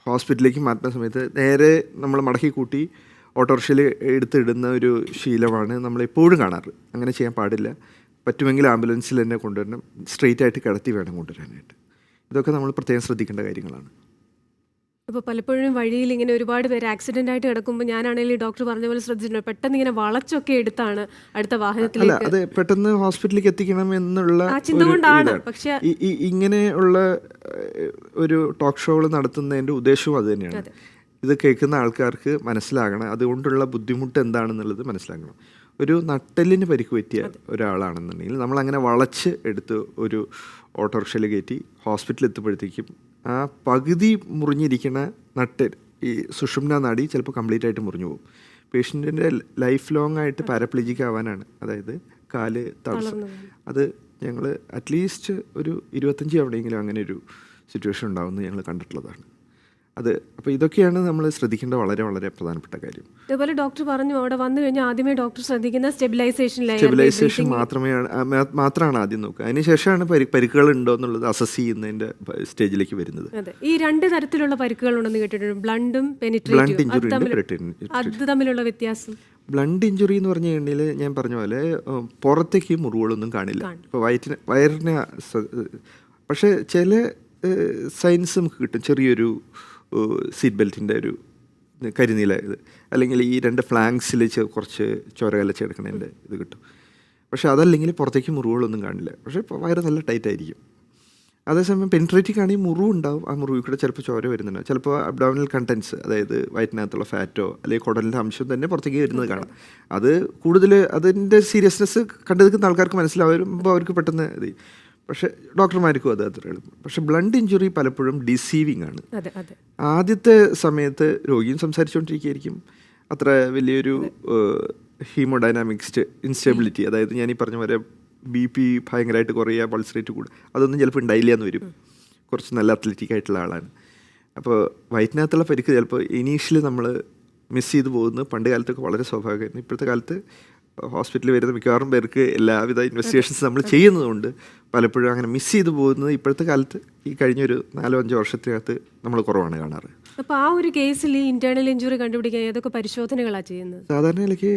ഹോസ്പിറ്റലിലേക്ക് മാറ്റുന്ന സമയത്ത് നേരെ നമ്മൾ മടക്കി കൂട്ടി ഓട്ടോറിക്ഷയിൽ എടുത്തിടുന്ന ഒരു ശീലമാണ് നമ്മളെപ്പോഴും കാണാറ്. അങ്ങനെ ചെയ്യാൻ പാടില്ല. പറ്റുമെങ്കിൽ ആംബുലൻസിൽ തന്നെ കൊണ്ടുവരണം, സ്ട്രെയിറ്റ് ആയിട്ട് കിടത്തി വേണം കൊണ്ടുവരാനായിട്ട്. ഇതൊക്കെ നമ്മൾ പ്രത്യേകം ശ്രദ്ധിക്കേണ്ട കാര്യങ്ങളാണ്. അപ്പോൾ പലപ്പോഴും വഴിയിൽ ഇങ്ങനെ ഒരുപാട് പേര് ആക്സിഡന്റ് ആയിട്ട് കിടക്കുമ്പോൾ ഞാനാണെങ്കിൽ ഡോക്ടർ പറഞ്ഞ പോലെ ശ്രദ്ധിച്ചിട്ടുണ്ട്, പെട്ടെന്ന് ഇങ്ങനെ വളച്ചൊക്കെ എടുത്താണ് അടുത്ത അല്ല, വാഹനത്തിലേക്ക്. അത് പെട്ടെന്ന് ഹോസ്പിറ്റലിലേക്ക് എത്തിക്കണം എന്നുള്ള ആ ചിന്ത കൊണ്ടാണ്. പക്ഷെ ഇങ്ങനെയുള്ള ഒരു ടോക്ക് ഷോകൾ നടത്തുന്നതിൻ്റെ ഉദ്ദേശവും അത് തന്നെയാണ്. ഇത് കേൾക്കുന്ന ആൾക്കാർക്ക് മനസ്സിലാകണം, അതുകൊണ്ടുള്ള ബുദ്ധിമുട്ട് എന്താണെന്നുള്ളത് മനസ്സിലാക്കണം. ഒരു നട്ടെല്ലിന് പരിക്ക് പറ്റിയ ഒരാളാണെന്നുണ്ടെങ്കിൽ നമ്മളങ്ങനെ വളച്ച് എടുത്ത് ഒരു ഓട്ടോറിക്ഷയിൽ കയറ്റി ഹോസ്പിറ്റലിൽ എത്തുമ്പോഴത്തേക്കും ആ പകുതി മുറിഞ്ഞിരിക്കുന്ന നട്ട്, ഈ സുഷുമ്ന നാഡി ചിലപ്പോൾ കംപ്ലീറ്റ് ആയിട്ട് മുറിഞ്ഞു പോകും. പേഷ്യൻറ്റിൻ്റെ ലൈഫ് ലോങ് ആയിട്ട് പാരപ്ലീജിക് ആവാനാണ്, അതായത് കാല് തളർച്ച. അത് ഞങ്ങൾ അറ്റ്ലീസ്റ്റ് ഒരു 25 തവണയെങ്കിലും അങ്ങനെ ഒരു സിറ്റുവേഷൻ ഉണ്ടാകുമെന്ന് ഞങ്ങൾ കണ്ടിട്ടുള്ളതാണ്. അത് അപ്പോൾ ഇതൊക്കെയാണ് നമ്മൾ ശ്രദ്ധിക്കേണ്ട വളരെ വളരെ പ്രധാനപ്പെട്ട കാര്യം. അതുപോലെ ഡോക്ടർ പറഞ്ഞു അവിടെ വന്നു കഴിഞ്ഞാൽ ആദ്യമേ ഡോക്ടർ ശ്രദ്ധിക്കുന്ന സ്റ്റെബിലൈസേഷൻ മാത്രമാണ് ആദ്യം നോക്കുക. അതിനുശേഷമാണ് പരിക്കുകൾ ഉണ്ടോ എന്നുള്ളത് അസസ് ചെയ്യുന്നതിൻ്റെ സ്റ്റേജിലേക്ക് വരുന്നത്. ഈ 2 തരത്തിലുള്ള പരിക്കുകൾ ഉണ്ടെന്ന് കേട്ടിട്ടുണ്ട്, ബ്ലണ്ടും ബ്ലണ്ട് ഇഞ്ചുറി. അത് തമ്മിലുള്ള വ്യത്യാസം? ബ്ലണ്ട് ഇഞ്ചുറി എന്ന് പറഞ്ഞു കഴിഞ്ഞാൽ ഞാൻ പറഞ്ഞ പോലെ പുറത്തേക്ക് മുറിവുകളൊന്നും കാണില്ല. ഇപ്പോൾ വയറിന് പക്ഷേ ചില സൈൻസ് നമുക്ക് കിട്ടും. ചെറിയൊരു സീറ്റ് ബെൽറ്റിൻ്റെ ഒരു കരിനീല ഇത്, അല്ലെങ്കിൽ ഈ 2 ഫ്ലാങ്സിൽ കുറച്ച് ചോര കലച്ചെടുക്കണതിൻ്റെ ഇത് കിട്ടും. പക്ഷേ അതല്ലെങ്കിൽ പുറത്തേക്ക് മുറിവുകളൊന്നും കാണില്ല, പക്ഷേ വയറ് നല്ല ടൈറ്റ് ആയിരിക്കും. അതേസമയം പെനിട്രേറ്റിംഗ് ആണെങ്കിൽ മുറിവുണ്ടാവും, ആ മുറിവിൽ കൂടെ ചിലപ്പോൾ ചോര വരുന്നുണ്ടാവും. ചിലപ്പോൾ അബ്ഡോമിനൽ കണ്ടൻസ്, അതായത് വയറ്റിനകത്തുള്ള ഫാറ്റോ അല്ലെങ്കിൽ കുടലിൻ്റെ അംശം തന്നെ പുറത്തേക്ക് വരുന്നത് കാണാം. അത് കൂടുതൽ അതിൻ്റെ സീരിയസ്നെസ് കണ്ടെടുക്കുന്ന ആൾക്കാർക്ക് മനസ്സിലാവുമ്പോൾ അവർക്ക് പെട്ടെന്ന് ഇത്. പക്ഷേ ഡോക്ടർമാർക്കും അത് അത്ര എളുപ്പം. പക്ഷേ ബ്ലണ്ട് ഇഞ്ചുറി പലപ്പോഴും ഡിസീവിങ് ആണ്. ആദ്യത്തെ സമയത്ത് രോഗിയും സംസാരിച്ചുകൊണ്ടിരിക്കുകയായിരിക്കും, അത്ര വലിയൊരു ഹീമോഡൈനാമിക്സ് ഇൻസ്റ്റെബിലിറ്റി, അതായത് ഞാൻ ഈ പറഞ്ഞ പോലെ BP ഭയങ്കരമായിട്ട് കുറയുക, പൾസ് റേറ്റ് കൂടുക, അതൊന്നും ചിലപ്പോൾ ഉണ്ടായില്ല എന്ന് വരും. കുറച്ച് നല്ല അത്ലറ്റിക് ആയിട്ടുള്ള ആളാണ്. അപ്പോൾ വയറ്റിനകത്തുള്ള പരിക്ക് ചിലപ്പോൾ ഇനീഷ്യലി നമ്മൾ മിസ് ചെയ്ത് പോകുന്നത് പണ്ട് കാലത്തൊക്കെ വളരെ സ്വാഭാവികമായിരുന്നു. ഇപ്പോഴത്തെ കാലത്ത് ഹോസ്പിറ്റലിൽ വരുന്ന മിക്കവാറും പേർക്ക് എല്ലാവിധ ഇൻവെസ്റ്റിഗേഷൻസ് നമ്മൾ ചെയ്യുന്നതുകൊണ്ട് പലപ്പോഴും അങ്ങനെ മിസ് ചെയ്ത് പോകുന്നത് ഇപ്പോഴത്തെ കാലത്ത് ഈ കഴിഞ്ഞൊരു 4-5 വർഷത്തിനകത്ത് നമ്മൾ കുറവാണ് കാണാറ്. അപ്പോൾ ആ ഒരു കേസിൽ ഈ ഇന്റേണൽ ഇഞ്ചുറി കണ്ടുപിടിക്കാൻ ഏതൊക്കെ പരിശോധനകളാണ് ചെയ്യുന്നത്? സാധാരണ നിലയ്ക്ക്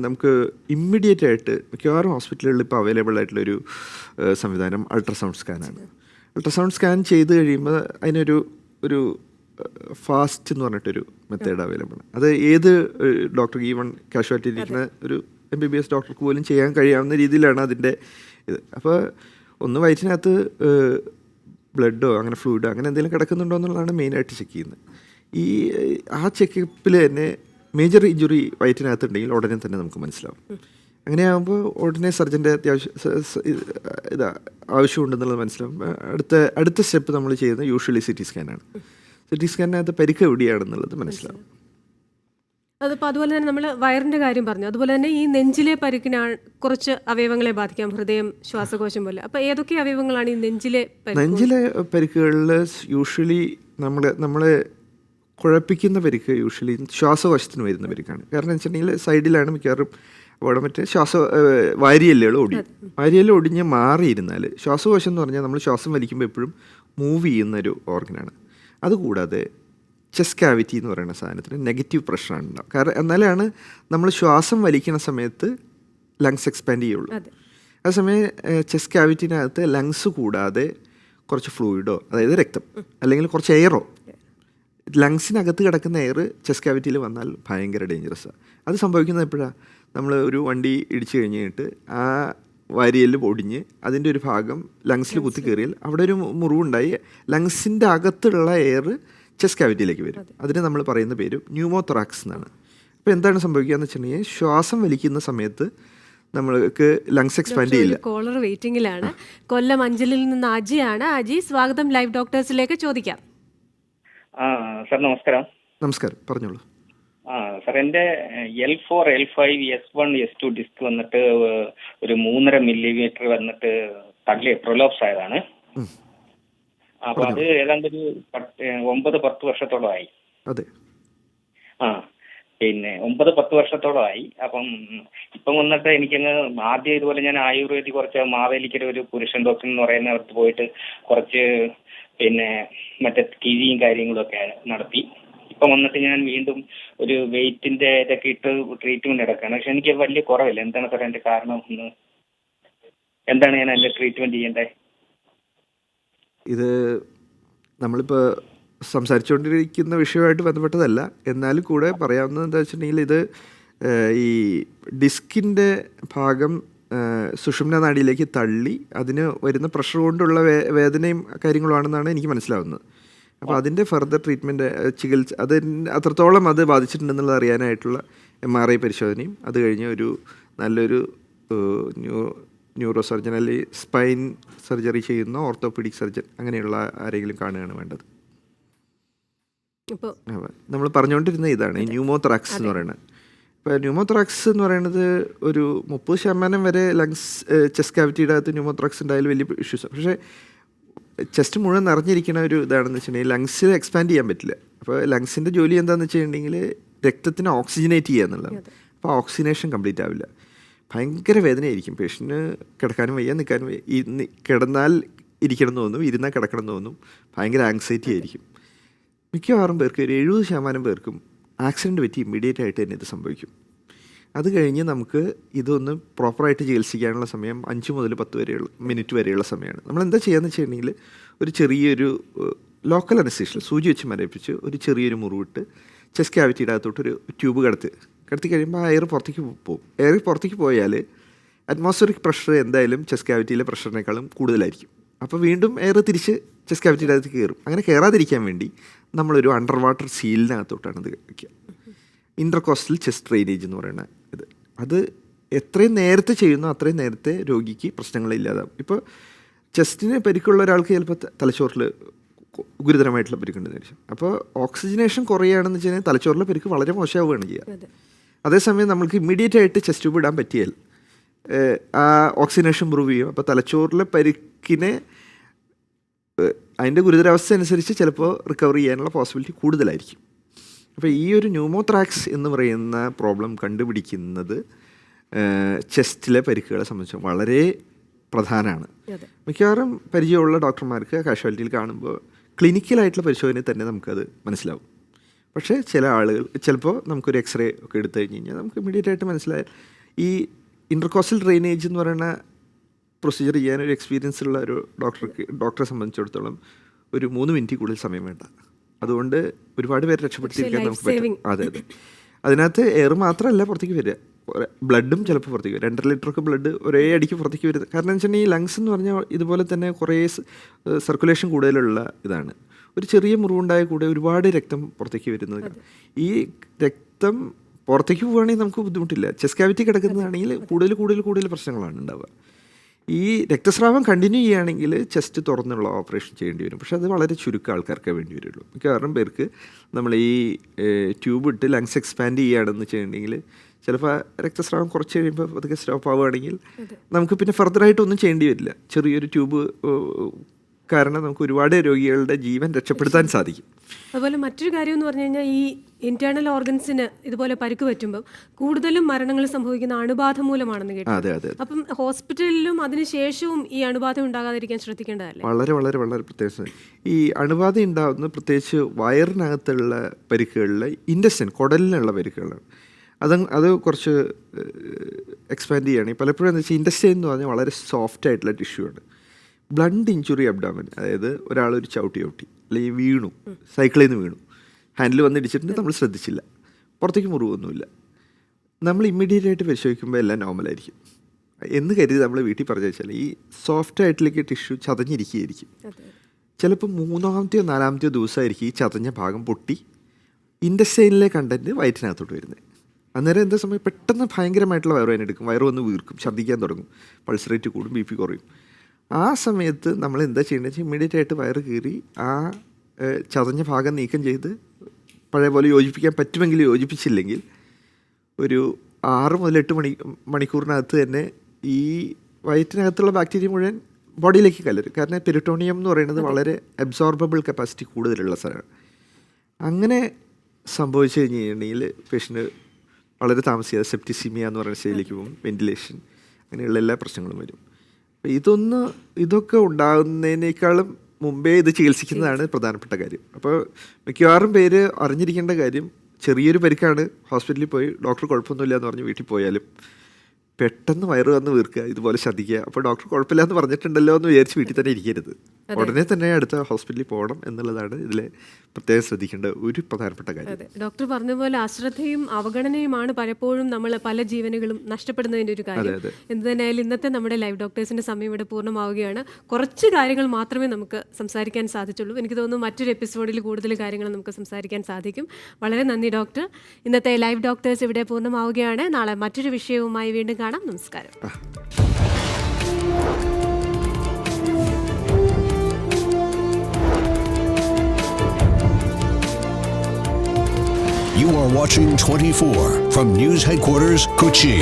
നമുക്ക് ഇമ്മീഡിയറ്റ് ആയിട്ട് മിക്കവാറും ഹോസ്പിറ്റലുകളിൽ ഇപ്പോൾ അവൈലബിൾ ആയിട്ടുള്ളൊരു സംവിധാനം അൾട്രാസൗണ്ട് സ്കാനാണ്. അൾട്രാസൗണ്ട് സ്കാൻ ചെയ്ത് കഴിയുമ്പോൾ അതിനൊരു ഫാസ്റ്റ് എന്ന് പറഞ്ഞിട്ടൊരു മെത്തേഡ് അവൈലബിൾ ആണ്. അത് ഏത് ഡോക്ടർ, ഈവൺ കാഷ്വാലിറ്റി ഇരിക്കുന്ന ഒരു MBBS ഡോക്ടർക്ക് പോലും ചെയ്യാൻ കഴിയാവുന്ന രീതിയിലാണ് അതിൻ്റെ ഇത്. അപ്പോൾ ഒന്ന് വയറ്റിനകത്ത് ബ്ലഡോ അങ്ങനെ ഫ്ലൂയിഡോ അങ്ങനെ എന്തെങ്കിലും കിടക്കുന്നുണ്ടോ എന്നുള്ളതാണ് മെയിനായിട്ട് ചെക്ക് ചെയ്യുന്നത്. ആ ചെക്കപ്പിൽ തന്നെ മേജർ ഇഞ്ചുറി വയറ്റിനകത്തുണ്ടെങ്കിൽ ഉടനെ തന്നെ നമുക്ക് മനസ്സിലാവും. അങ്ങനെയാകുമ്പോൾ ഉടനെ സർജൻ്റെ ആവശ്യമുണ്ടെന്നുള്ളത് മനസ്സിലാവും. അടുത്ത സ്റ്റെപ്പ് നമ്മൾ ചെയ്യുന്നത് യൂഷ്വലി CT സ്കാനാണ്. CT സ്കാനിനകത്ത് പരിക്ക് എവിടെയാണെന്നുള്ളത് മനസ്സിലാവും. അതിപ്പോൾ അതുപോലെ തന്നെ നമ്മൾ വയറിൻ്റെ കാര്യം പറഞ്ഞു, അതുപോലെ തന്നെ ഈ നെഞ്ചിലെ പരിക്കിനാണ് കുറച്ച് അവയവങ്ങളെ ബാധിക്കാം, ഹൃദയം, ശ്വാസകോശം പോലെ. അപ്പോൾ ഏതൊക്കെ അവയവങ്ങളാണ് ഈ നെഞ്ചിലെ പരിക്കുകളിൽ യൂഷ്വലി നമ്മളെ കുഴപ്പിക്കുന്ന പരിക്ക് യൂഷ്വലി ശ്വാസകോശത്തിന് വരുന്ന പരിക്കാണ്. കാരണം എന്ന് വെച്ചിട്ടുണ്ടെങ്കിൽ സൈഡിലാണ് മിക്കവാറും അവിടെ വാരിയെല്ലുകൾ ഒടിഞ്ഞ് മാറിയിരുന്നാൽ, ശ്വാസകോശം എന്ന് പറഞ്ഞാൽ നമ്മൾ ശ്വാസം വലിക്കുമ്പോൾ എപ്പോഴും മൂവ് ചെയ്യുന്നൊരു ഓർഗനാണ്. അതുകൂടാതെ ചെസ്റ്റ് കാവിറ്റി എന്ന് പറയുന്ന സാധനത്തിന് നെഗറ്റീവ് പ്രഷറാണ് ഉണ്ടാവും. കാരണം എന്നാലാണ് നമ്മൾ ശ്വാസം വലിക്കുന്ന സമയത്ത് ലങ്സ് എക്സ്പാൻഡ് ചെയ്യുള്ളൂ. അതേസമയം ചെസ്റ്റ് കാവിറ്റിനകത്ത് ലങ്സ് കൂടാതെ കുറച്ച് ഫ്ലൂയിഡോ, അതായത് രക്തം അല്ലെങ്കിൽ കുറച്ച് എയറോ, ലങ്സിനകത്ത് കിടക്കുന്ന എയർ ചെസ്റ്റ് കാവിറ്റിയിൽ വന്നാൽ ഭയങ്കര ഡേഞ്ചറസാണ്. അത് സംഭവിക്കുന്നത് എപ്പോഴാണ്? നമ്മൾ ഒരു വണ്ടി ഇടിച്ചു കഴിഞ്ഞിട്ട് ആ വാരിയെല്ല് പൊടിഞ്ഞ് അതിൻ്റെ ഒരു ഭാഗം ലങ്സിൽ കുത്തി കയറിയാൽ അവിടെ ഒരു മുറിവുണ്ടായി ലങ്സിൻ്റെ അകത്തുള്ള എയർ ചെസ്റ്റ് കാവിറ്റിയിലേക്ക് വരും. അതിന് നമ്മൾ പറയുന്ന പേര് ന്യൂമോതൊറാക്സ് എന്നാണ്. അപ്പോൾ എന്താണ് സംഭവിക്കുക എന്ന് വെച്ചിട്ടുണ്ടെങ്കിൽ ശ്വാസം വലിക്കുന്ന സമയത്ത് നമ്മൾക്ക് ലങ്സ് എക്സ്പാൻഡ് ചെയ്യില്ല. കോളർ വെയിറ്റിംഗിലാണ്. കൊല്ലം അഞ്ചലിൽ നിന്ന് അജിയാണ്. അജി, സ്വാഗതം ലൈവ് ഡോക്ടേഴ്സിലേക്ക്. ചോദിക്കാം. സാർ നമസ്കാരം. നമസ്കാരം, പറഞ്ഞോളൂ. സാർ, എൻ്റെ L4, L5, S1, S2 disk വന്നിട്ട് ഒരു 3.5 മില്ലിമീറ്റർ വന്നിട്ട് പ്രൊലോപ്സ് ആയതാണ്. അപ്പൊ അത് ഏതാണ്ട് ഒരു 9-10 വർഷത്തോളമായി. അതെ. പിന്നെ 9-10 വർഷത്തോളമായി. അപ്പം ഇപ്പം വന്നിട്ട് എനിക്കങ്ങ് ആദ്യം ഇതുപോലെ ഞാൻ ആയുർവേദിക് കുറച്ച് മാവേലിക്കര ഒരു പുരുഷൻ ഡോക്ടർ എന്ന് പറയുന്നിടത്ത് പോയിട്ട് കുറച്ച് പിന്നെ മറ്റേ കിഴിയും കാര്യങ്ങളും ഒക്കെ നടത്തി. ഇപ്പം വന്നിട്ട് ഞാൻ വീണ്ടും ഒരു വെയിറ്റിന്റെ ഇതൊക്കെ ഇട്ട് ട്രീറ്റ്മെന്റ് എടുക്കുകയാണ്. പക്ഷെ എനിക്ക് വലിയ കുറവില്ല. എന്താണ് സാർ അതിന്റെ കാരണം? എന്താണ് ഞാൻ അതിന്റെ ട്രീറ്റ്മെന്റ് ചെയ്യേണ്ടത്? ഇത് നമ്മളിപ്പോൾ സംസാരിച്ചുകൊണ്ടിരിക്കുന്ന വിഷയമായിട്ട് ബന്ധപ്പെട്ടതല്ല, എന്നാലും കൂടെ പറയാവുന്നത് എന്താ വെച്ചിട്ടുണ്ടെങ്കിൽ ഇത് ഈ ഡിസ്കിൻ്റെ ഭാഗം സുഷുമ്ന നാഡിയിലേക്ക് തള്ളി അതിന് വരുന്ന പ്രഷർ കൊണ്ടുള്ള വേദനയും കാര്യങ്ങളുമാണെന്നാണ് എനിക്ക് മനസ്സിലാവുന്നത്. അപ്പോൾ അതിൻ്റെ ഫർദർ ട്രീറ്റ്മെൻറ്റ് ചികിത്സ അത്രത്തോളം അത് ബാധിച്ചിട്ടുണ്ടെന്നുള്ളത് അറിയാനായിട്ടുള്ള MRI പരിശോധനയും അത് കഴിഞ്ഞ് ഒരു നല്ലൊരു ന്യൂറോ സർജൻ അല്ലെങ്കിൽ സ്പൈൻ സർജറി ചെയ്യുന്ന ഓർത്തോപീഡിക് സർജൻ അങ്ങനെയുള്ള ആരെങ്കിലും കാണുകയാണ് വേണ്ടത്. നമ്മൾ പറഞ്ഞുകൊണ്ടിരുന്ന ഇതാണ് ഈ ന്യൂമോത്രാക്സ് എന്ന് പറയുന്നത്. ഇപ്പോൾ ന്യൂമോത്രാക്സ് എന്ന് പറയുന്നത് ഒരു 30% വരെ ലങ്സ് ചെസ്റ്റ് കാവിറ്റിയുടെ അകത്ത് ന്യൂമോത്രാക്സ് ഉണ്ടായാലും വലിയ ഇഷ്യൂസ്. പക്ഷേ ചെസ്റ്റ് മുഴുവൻ നിറഞ്ഞിരിക്കുന്ന ഒരു ഇതാണെന്ന് വെച്ചിട്ടുണ്ടെങ്കിൽ ലങ്സ് എക്സ്പാൻഡ് ചെയ്യാൻ പറ്റില്ല. അപ്പോൾ ലങ്സിൻ്റെ ജോലി എന്താണെന്ന് വെച്ചിട്ടുണ്ടെങ്കിൽ രക്തത്തിനെ ഓക്സിജനേറ്റ് ചെയ്യുക എന്നുള്ളതാണ്. അപ്പോൾ ഓക്സിജനേഷൻ കംപ്ലീറ്റ് ആവില്ല. ഭയങ്കര വേദനയായിരിക്കും. പേഷ്യൻറ്റിന് കിടക്കാനും വയ്യ, നിൽക്കാനും വയ്യ. കിടന്നാൽ ഇരിക്കണം എന്ന് തോന്നും, ഇരുന്നാൽ കിടക്കണം എന്ന് തോന്നും. ഭയങ്കര ആങ്സൈറ്റി ആയിരിക്കും. മിക്കവാറും പേർക്ക് ഒരു 70% പേർക്കും ആക്സിഡൻറ്റ് പറ്റി ഇമ്മീഡിയറ്റ് ആയിട്ട് തന്നെ ഇത് സംഭവിക്കും. അത് കഴിഞ്ഞ് നമുക്ക് ഇതൊന്ന് പ്രോപ്പറായിട്ട് ചികിത്സിക്കാനുള്ള സമയം 5 മുതൽ 10 മിനിറ്റ് വരെയുള്ള സമയമാണ്. നമ്മളെന്താ ചെയ്യാന്ന് വെച്ചിട്ടുണ്ടെങ്കിൽ ഒരു ചെറിയൊരു ലോക്കൽ അനസ്തേഷ്യ സൂചി വെച്ച് മരവിപ്പിച്ച് ഒരു ചെറിയൊരു മുറിവിട്ട് ചെസ്റ്റ് ക്യാവിറ്റിയുടെ അകത്തോട്ടൊരു ട്യൂബ് കടത്തി കഴിയുമ്പോൾ ആ എയർ പുറത്തേക്ക് പോകും. എയർ പുറത്തേക്ക് പോയാൽ അറ്റ്മോസ്ഫിയറിക് പ്രഷർ എന്തായാലും ചെസ്റ്റ് ക്യാവിറ്റിയിലെ പ്രഷറിനേക്കാളും കൂടുതലായിരിക്കും. അപ്പോൾ വീണ്ടും എയർ തിരിച്ച് ചെസ്റ്റ് ക്യാവിറ്റിയുടെ അകത്ത് കയറും. അങ്ങനെ കയറാതിരിക്കാൻ വേണ്ടി നമ്മളൊരു അണ്ടർ വാട്ടർ സീലിനകത്തോട്ടാണ് ഇത് വയ്ക്കുക. ഇൻ്റർകോസ്റ്റൽ ചെസ്റ്റ് ഡ്രെയിനേജ് എന്ന് പറയുന്ന ഇത്. അത് എത്രയും നേരത്തെ ചെയ്യുന്നോ അത്രയും നേരത്തെ രോഗിക്ക് പ്രശ്നങ്ങളില്ലാതാവും. ഇപ്പോൾ ചെസ്റ്റിന് പരിക്കുള്ള ഒരാൾക്ക് ചിലപ്പോൾ തലച്ചോറിൽ ഗുരുതരമായിട്ടുള്ള പരിക്കുണ്ടെന്ന് വെച്ചാൽ അപ്പോൾ ഓക്സിജനേഷൻ കുറയുകയാണെന്ന് വെച്ച് കഴിഞ്ഞാൽ തലച്ചോറിലെ പരിക്ക് വളരെ മോശമാവുകയാണ് ചെയ്യുക. അതേസമയം നമുക്ക് ഇമ്മീഡിയറ്റ് ആയിട്ട് ചെസ്റ്റ് ട്യൂബ് ഇടാൻ പറ്റിയാൽ ആ ഓക്സിജനേഷൻ ഇമ്പ്രൂവ് ചെയ്യും. അപ്പോൾ തലച്ചോറിലെ പരിക്കിനെ അതിൻ്റെ ഗുരുതരാവസ്ഥ അനുസരിച്ച് ചിലപ്പോൾ റിക്കവർ ചെയ്യാനുള്ള പോസിബിലിറ്റി കൂടുതലായിരിക്കും. അപ്പോൾ ഈ ഒരു ന്യൂമോത്രാക്സ് എന്ന് പറയുന്ന പ്രോബ്ലം കണ്ടുപിടിക്കുന്നത് ചെസ്റ്റിലെ പരിക്കുകളെ സംബന്ധിച്ച് വളരെ പ്രധാനമാണ്. മിക്കവാറും പരിചയമുള്ള ഡോക്ടർമാർക്ക് കാഷ്വാലിറ്റിയിൽ കാണുമ്പോൾ ക്ലിനിക്കലായിട്ടുള്ള പരിശോധനയിൽ തന്നെ നമുക്കത് മനസ്സിലാവും. പക്ഷേ ചില ആളുകൾ ചിലപ്പോൾ നമുക്കൊരു എക്സ്റേ ഒക്കെ എടുത്തു കഴിഞ്ഞ് കഴിഞ്ഞാൽ നമുക്ക് ഇമ്മീഡിയറ്റ് ആയിട്ട് മനസ്സിലായാൽ ഈ ഇൻ്റർകോസ്റ്റൽ ഡ്രെയിനേജ് എന്ന് പറയുന്ന പ്രൊസീജിയർ ചെയ്യാൻ ഒരു എക്സ്പീരിയൻസ് ഉള്ള ഒരു ഡോക്ടറെ സംബന്ധിച്ചിടത്തോളം ഒരു 3 മിനിറ്റ് കൂടുതൽ സമയം വേണ്ട. അതുകൊണ്ട് ഒരുപാട് പേര് രക്ഷപ്പെടുത്തിയിരിക്കാൻ നമുക്ക് പറ്റും. അതെ. അതിനകത്ത് എയർ മാത്രമല്ല പുറത്തേക്ക് വരിക, ബ്ലഡും ചിലപ്പോൾ പുറത്തേക്ക് വരും. 2.5 ലിറ്ററൊക്കെ ബ്ലഡ് ഒരേ അടിക്ക് പുറത്തേക്ക് വരുന്നത്. കാരണം എന്ന് വെച്ചിട്ടുണ്ടെങ്കിൽ ഈ ലങ്സ് എന്ന് പറഞ്ഞാൽ ഇതുപോലെ തന്നെ കുറേ സർക്കുലേഷൻ കൂടുതലുള്ള ഇതാണ്. ഒരു ചെറിയ മുറിവുണ്ടായാൽ കൂടെ ഒരുപാട് രക്തം പുറത്തേക്ക് വരുന്നത്. ഈ രക്തം പുറത്തേക്ക് പോവുകയാണെങ്കിൽ നമുക്ക് ബുദ്ധിമുട്ടില്ല. ചെസ്റ്റ് ക്യാവിറ്റി കിടക്കുന്നതാണെങ്കിൽ കൂടുതൽ പ്രശ്നങ്ങളാണ് ഉണ്ടാവുക. ഈ രക്തസ്രാവം കണ്ടിന്യൂ ചെയ്യുകയാണെങ്കിൽ ചെസ്റ്റ് തുറന്നുള്ള ഓപ്പറേഷൻ ചെയ്യേണ്ടി വരും. പക്ഷേ അത് വളരെ ചുരുക്കം ആൾക്കാർക്കേ വേണ്ടി വരുള്ളൂ. മിക്കവാറും പേർക്ക് നമ്മൾ ഈ ട്യൂബ് ഇട്ട് ലങ്സ് എക്സ്പാൻഡ് ചെയ്യുകയാണെന്ന് വെച്ചിട്ടുണ്ടെങ്കിൽ ചിലപ്പോൾ രക്തസ്രാവം കുറച്ച് കഴിയുമ്പോൾ അതൊക്കെ സ്റ്റോപ്പ് ആവുകയാണെങ്കിൽ നമുക്ക് പിന്നെ ഫർദറായിട്ടൊന്നും ചെയ്യേണ്ടി വരില്ല. ചെറിയൊരു ട്യൂബ് കാരണം നമുക്ക് ഒരുപാട് രോഗികളുടെ ജീവൻ രക്ഷപ്പെടുത്താൻ സാധിക്കും. അതുപോലെ മറ്റൊരു കാര്യം എന്ന് പറഞ്ഞു കഴിഞ്ഞാൽ ഈ ഇന്റേണൽ ഓർഗൻസിന് ഇതുപോലെ പരിക്ക് പറ്റുമ്പോൾ കൂടുതലും മരണങ്ങൾ സംഭവിക്കുന്ന അണുബാധ മൂലമാണെന്ന് കേട്ടു. അപ്പം ഹോസ്പിറ്റലിലും അതിനുശേഷവും ഈ അണുബാധ ഉണ്ടാകാതിരിക്കാൻ ശ്രദ്ധിക്കേണ്ടതല്ലേ? വളരെ പ്രത്യേകം. ഈ അണുബാധ ഉണ്ടാകുന്ന പ്രത്യേകിച്ച് വയറിനകത്തുള്ള പരിക്കുകളിൽ ഇൻറ്റെസ്റ്റൈൻ കുടലിനുള്ള പരിക്കുകളാണ്. അത് കുറച്ച് എക്സ്പാൻഡ് ചെയ്യുകയാണെങ്കിൽ പലപ്പോഴും എന്താ വെച്ചാൽ ഇൻറ്റെസ്റ്റൈൻ എന്ന് പറഞ്ഞാൽ വളരെ സോഫ്റ്റ് ആയിട്ടുള്ള ടിഷ്യൂ ആണ്. ബ്ലണ്ട് ഇഞ്ചുറി അബ്ഡോമൻ, അതായത് ഒരാളൊരു ചവിട്ടി അല്ലെങ്കിൽ വീണു, സൈക്കിളിൽ നിന്ന് വീണു, ഹാൻഡിൽ വന്ന് ഇടിച്ചിട്ടുണ്ട്, നമ്മൾ ശ്രദ്ധിച്ചില്ല, പുറത്തേക്ക് മുറിവൊന്നുമില്ല, നമ്മൾ ഇമ്മീഡിയറ്റ് ആയിട്ട് പരിശോധിക്കുമ്പോൾ എല്ലാം നോർമലായിരിക്കും എന്ന് കരുതി നമ്മൾ വീട്ടിൽ പറഞ്ഞു വെച്ചാൽ ഈ സോഫ്റ്റ് ആയിട്ടുള്ള ടിഷ്യൂ ചതഞ്ഞിരിക്കുകയായിരിക്കും. ചിലപ്പോൾ 3-ാമത്തെയോ 4-ാമത്തെയോ ദിവസമായിരിക്കും ഈ ചതഞ്ഞ ഭാഗം പൊട്ടി ഇൻറ്റെസ്റ്റൈനിലെ കണ്ടൻറ്റ് വയറ്റിനകത്തോട്ട് വരുന്നത്. അന്നേരം എന്താ സമയം പെട്ടെന്ന് ഭയങ്കരമായിട്ടുള്ള വയറുവേദന എടുക്കും, വയറ് വന്ന് വീർക്കും, ഛർദ്ദിക്കാൻ തുടങ്ങും, പൾസ് റേറ്റ് കൂടും, BP കുറയും. ആ സമയത്ത് നമ്മൾ എന്താ ചെയ്യേണ്ടത് വെച്ചാൽ ഇമ്മീഡിയറ്റ് ആയിട്ട് വയറ് കീറി ആ ചതഞ്ഞ ഭാഗം നീക്കം ചെയ്ത് പഴയ പോലെ യോജിപ്പിക്കാൻ പറ്റുമെങ്കിൽ യോജിപ്പിച്ചില്ലെങ്കിൽ ഒരു 6 മുതൽ 8 മണിക്കൂറിനകത്ത് തന്നെ ഈ വയറ്റിനകത്തുള്ള ബാക്ടീരിയ മുഴുവൻ ബോഡിയിലേക്ക് കലരും. കാരണം പെരിട്ടോണിയം എന്ന് പറയുന്നത് വളരെ അബ്സോർബബിൾ കപ്പാസിറ്റി കൂടുതലുള്ള സ്ഥലമാണ്. അങ്ങനെ സംഭവിച്ചു കഴിഞ്ഞിട്ടുണ്ടെങ്കിൽ പേഷ്യൻ്റ് വളരെ താമസിയാതെ സെപ്റ്റിസിമിയ എന്ന് പറയുന്ന സ്റ്റേജിലേക്ക് പോകും, വെന്റിലേഷൻ, അങ്ങനെയുള്ള എല്ലാ പ്രശ്നങ്ങളും വരും. അപ്പോൾ ഇതൊക്കെ ഉണ്ടാകുന്നതിനേക്കാളും മുമ്പേ ഇത് ചികിത്സിക്കുന്നതാണ് പ്രധാനപ്പെട്ട കാര്യം. അപ്പോൾ മിക്കവാറും പേര് അറിഞ്ഞിരിക്കേണ്ട കാര്യം, ചെറിയൊരു പരിക്കാണ്, ഹോസ്പിറ്റലിൽ പോയി ഡോക്ടർ കുഴപ്പമൊന്നുമില്ല എന്ന് പറഞ്ഞ് വീട്ടിൽ പോയാലും പെട്ടെന്ന് വയറ് വന്ന് വീർക്കുക, ഇതുപോലെ ശ്രദ്ധിക്കുക. അപ്പോൾ ഡോക്ടർ കുഴപ്പമില്ല എന്ന് പറഞ്ഞിട്ടുണ്ടല്ലോ എന്ന് വിചാരിച്ച് വീട്ടിൽ തന്നെ ഇരിക്കരുത്, ഉടനെ തന്നെ അടുത്ത ഹോസ്പിറ്റലിൽ പോകണം എന്നുള്ളതാണ് ഇതിലെ പ്രത്യേകം ശ്രദ്ധിക്കേണ്ട ഒരു പ്രധാനപ്പെട്ട കാര്യം. അതെ, ഡോക്ടർ പറഞ്ഞ പോലെ അശ്രദ്ധയും അവഗണനയുമാണ് പലപ്പോഴും നമ്മൾ പല ജീവനുകളും നഷ്ടപ്പെടുന്നതിൻ്റെ ഒരു കാര്യം. എന്ത് തന്നെയായാലും ഇന്നത്തെ നമ്മുടെ ലൈവ് ഡോക്ടേഴ്സിൻ്റെ സമയം ഇവിടെ പൂർണ്ണമാവുകയാണ്. കുറച്ച് കാര്യങ്ങൾ മാത്രമേ നമുക്ക് സംസാരിക്കാൻ സാധിച്ചുള്ളൂ. എനിക്ക് തോന്നുന്നു മറ്റൊരു എപ്പിസോഡിൽ കൂടുതൽ കാര്യങ്ങൾ നമുക്ക് സംസാരിക്കാൻ സാധിക്കും. വളരെ നന്ദി ഡോക്ടർ. ഇന്നത്തെ ലൈവ് ഡോക്ടേഴ്സ് ഇവിടെ പൂർണ്ണമാവുകയാണ്. നാളെ മറ്റൊരു വിഷയവുമായി വീണ്ടും കാണാം. നമസ്കാരം. You are watching 24 from News Headquarters, Kochi.